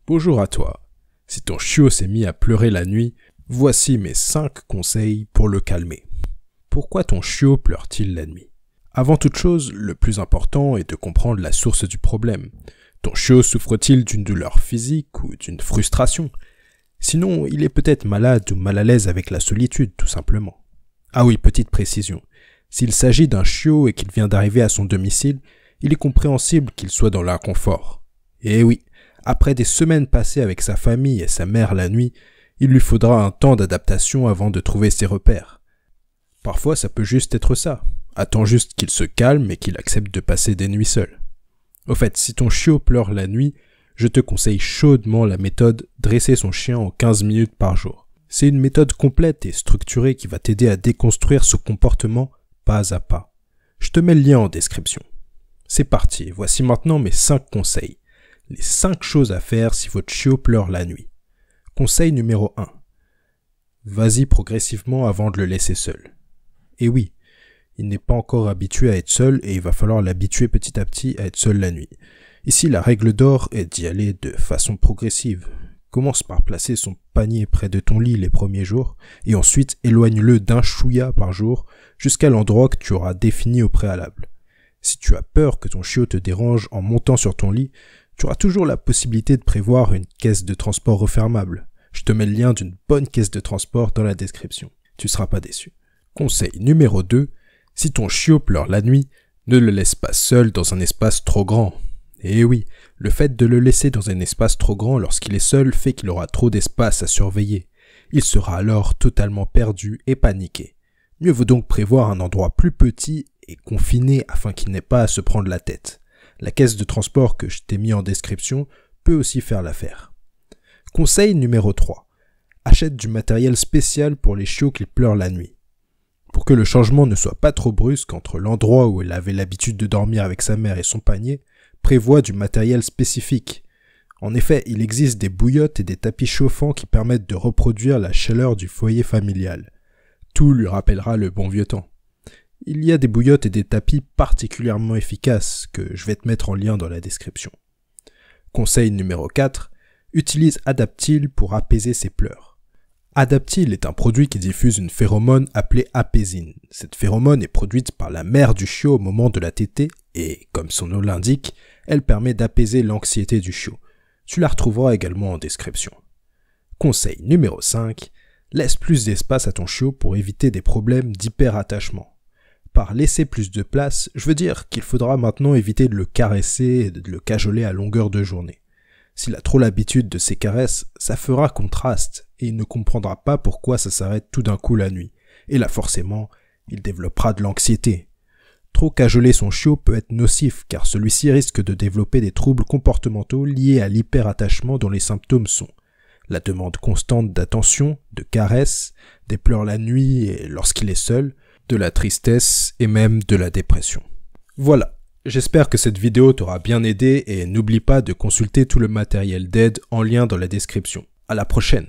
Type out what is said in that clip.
Bonjour à toi. Si ton chiot s'est mis à pleurer la nuit, voici mes 5 conseils pour le calmer. Pourquoi ton chiot pleure-t-il la nuit? Avant toute chose, le plus important est de comprendre la source du problème. Ton chiot souffre-t-il d'une douleur physique ou d'une frustration? Sinon, il est peut-être malade ou mal à l'aise avec la solitude, tout simplement. Ah oui, petite précision. S'il s'agit d'un chiot et qu'il vient d'arriver à son domicile, il est compréhensible qu'il soit dans l'inconfort. Et oui, après des semaines passées avec sa famille et sa mère la nuit, il lui faudra un temps d'adaptation avant de trouver ses repères. Parfois, ça peut juste être ça. Attends juste qu'il se calme et qu'il accepte de passer des nuits seul. Au fait, si ton chiot pleure la nuit, je te conseille chaudement la méthode « Dresser son chien en 15 minutes par jour ». C'est une méthode complète et structurée qui va t'aider à déconstruire ce comportement pas à pas. Je te mets le lien en description. C'est parti, voici maintenant mes 5 conseils. Les 5 choses à faire si votre chiot pleure la nuit. Conseil numéro 1. Vas-y progressivement avant de le laisser seul. Et oui, il n'est pas encore habitué à être seul et il va falloir l'habituer petit à petit à être seul la nuit. Ici, la règle d'or est d'y aller de façon progressive. Commence par placer son panier près de ton lit les premiers jours et ensuite éloigne-le d'un chouïa par jour jusqu'à l'endroit que tu auras défini au préalable. Si tu as peur que ton chiot te dérange en montant sur ton lit, tu auras toujours la possibilité de prévoir une caisse de transport refermable. Je te mets le lien d'une bonne caisse de transport dans la description. Tu ne seras pas déçu. Conseil numéro 2. Si ton chiot pleure la nuit, ne le laisse pas seul dans un espace trop grand. Et oui, le fait de le laisser dans un espace trop grand lorsqu'il est seul fait qu'il aura trop d'espace à surveiller. Il sera alors totalement perdu et paniqué. Mieux vaut donc prévoir un endroit plus petit et confiné afin qu'il n'ait pas à se prendre la tête. La caisse de transport que je t'ai mis en description peut aussi faire l'affaire. Conseil numéro 3. Achète du matériel spécial pour les chiots qui pleurent la nuit. Pour que le changement ne soit pas trop brusque entre l'endroit où il avait l'habitude de dormir avec sa mère et son panier, prévoit du matériel spécifique. En effet, il existe des bouillottes et des tapis chauffants qui permettent de reproduire la chaleur du foyer familial. Tout lui rappellera le bon vieux temps. Il y a des bouillottes et des tapis particulièrement efficaces que je vais te mettre en lien dans la description. Conseil numéro 4. Utilise Adaptil pour apaiser ses pleurs. Adaptil est un produit qui diffuse une phéromone appelée apésine. Cette phéromone est produite par la mère du chiot au moment de la tétée et, comme son nom l'indique, elle permet d'apaiser l'anxiété du chiot. Tu la retrouveras également en description. Conseil numéro 5. Laisse plus d'espace à ton chiot pour éviter des problèmes d'hyperattachement. Par laisser plus de place, je veux dire qu'il faudra maintenant éviter de le caresser et de le cajoler à longueur de journée. S'il a trop l'habitude de ces caresses, ça fera contraste et il ne comprendra pas pourquoi ça s'arrête tout d'un coup la nuit. Et là forcément, il développera de l'anxiété. Trop cajoler son chiot peut être nocif car celui-ci risque de développer des troubles comportementaux liés à l'hyperattachement dont les symptômes sont la demande constante d'attention, de caresses, des pleurs la nuit et lorsqu'il est seul, de la tristesse et même de la dépression. Voilà, j'espère que cette vidéo t'aura bien aidé et n'oublie pas de consulter tout le matériel d'aide en lien dans la description. À la prochaine!